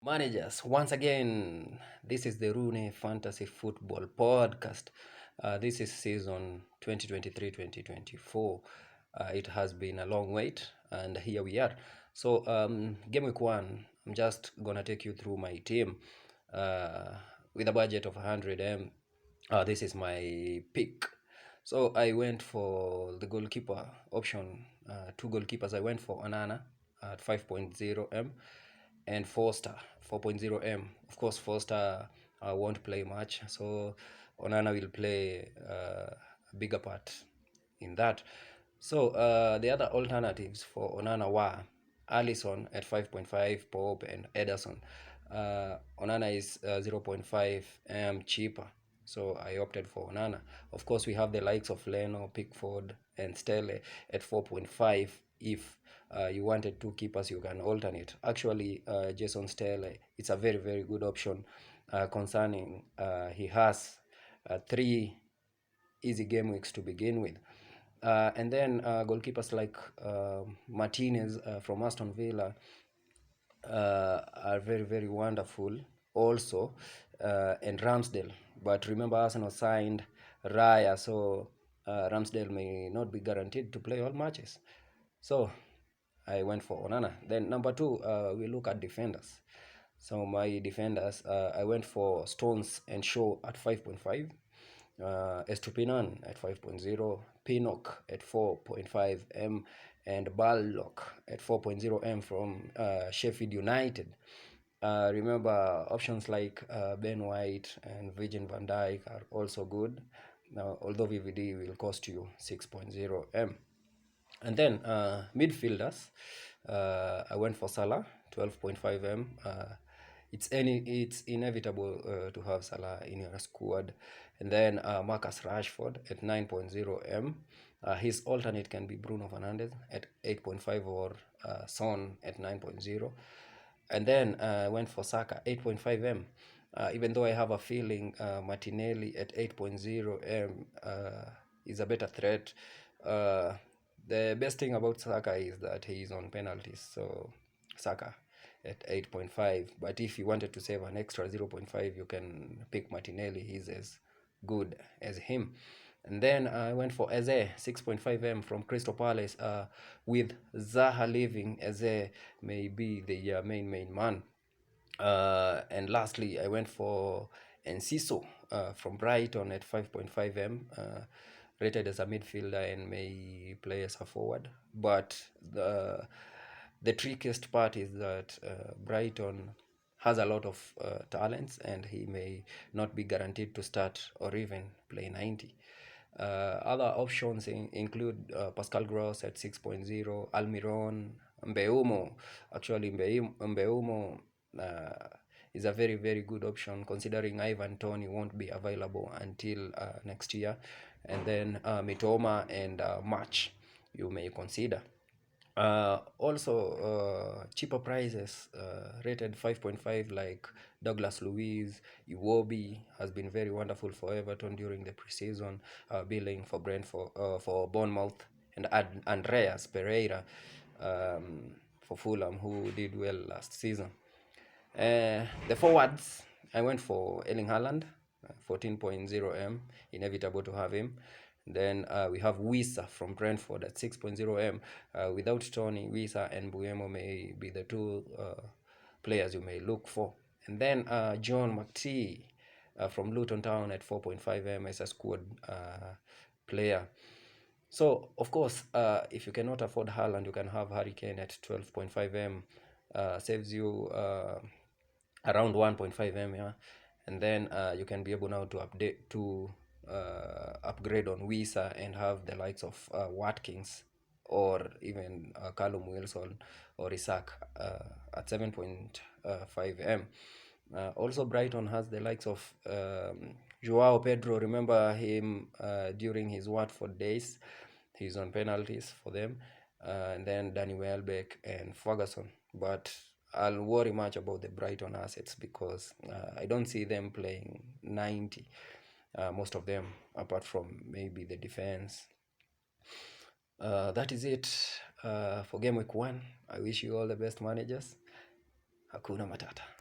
Managers, once again, this is the Rune Fantasy Football Podcast. This is season 2023-2024. It has been a long wait, and here we are. So, game week one, I'm just gonna take you through my team with a budget of 100M. This is my pick. So I went for the goalkeeper option. Two goalkeepers. I went for Onana at 5.0M and Forster 4.0M. Of course, Forster won't play much, so Onana will play a bigger part in that. So the other alternatives for Onana were Allison at 5.5, Pope, and Ederson. Onana is 0.5 cheaper, so I opted for Onana. Of course, we have the likes of Leno, Pickford, and Stele at 4.5. If you wanted two keepers, you can alternate. Actually, Jason Stele, it's a very, very good option concerning he has 3 easy game weeks to begin with. And then goalkeepers like Martinez from Aston Villa are very, very wonderful also, and Ramsdale. But remember, Arsenal signed Raya, so Ramsdale may not be guaranteed to play all matches. So I went for Onana. Then number 2, we look at defenders. So my defenders, I went for Stones and Shaw at 5.5, Estupinan at 5.0, Pinnock at 4.5M, and Ballock at 4.0M from Sheffield United. Remember, options like Ben White and Virgin van Dijk are also good. Now, although VVD will cost you 6.0M. And then midfielders, I went for Salah 12.5M. It's inevitable to have Salah in your squad. And then Marcus Rashford at 9.0M. His alternate can be Bruno Fernandes at 8.5 or Son at 9.0. And then I went for Saka 8.5M. Even though I have a feeling Martinelli at 8.0M is a better threat. The best thing about Saka is that he is on penalties, so Saka at 8.5. But if you wanted to save an extra 0.5, you can pick Martinelli. He's as good as him. And then I went for Eze 6.5M from Crystal Palace. With Zaha leaving, Eze may be the main man. And lastly, I went for Enciso from Brighton at 5.5M. Rated as a midfielder and may play as a forward. But the trickiest part is that Brighton has a lot of talents, and he may not be guaranteed to start or even play 90. Other options include Pascal Gross at 6.0, Almiron, Mbeumo. Actually, Mbeumo is a very, very good option, considering Ivan Toney won't be available until next year. And then Mitoma and March you may consider. Also, cheaper prices rated 5.5 like Douglas Luiz, Iwobi has been very wonderful for Everton during the preseason, billing for Brentford, for Bournemouth, and Andreas Pereira for Fulham, who did well last season. The forwards, I went for Erling Haaland, 14.0M, inevitable to have him. Then we have Wissa from Brentford at 6.0M. Without Tony, Wissa and Buemo may be the two players you may look for. And then John McTee from Luton Town at 4.5M as a squad player. So, of course, if you cannot afford Haaland, you can have Harry Kane at 12.5M. Saves you around 1.5M, yeah. And then you can be able now to upgrade on Wissa and have the likes of Watkins or even Callum Wilson or Isak at 7.5M. Also, Brighton has the likes of Joao Pedro. Remember him during his Watford days. He's on penalties for them. And then Danny Welbeck and Ferguson. But I'll worry much about the Brighton assets because I don't see them playing 90. Most of them, apart from maybe the defense. That is it for game week 1. I wish you all the best, managers. Hakuna Matata.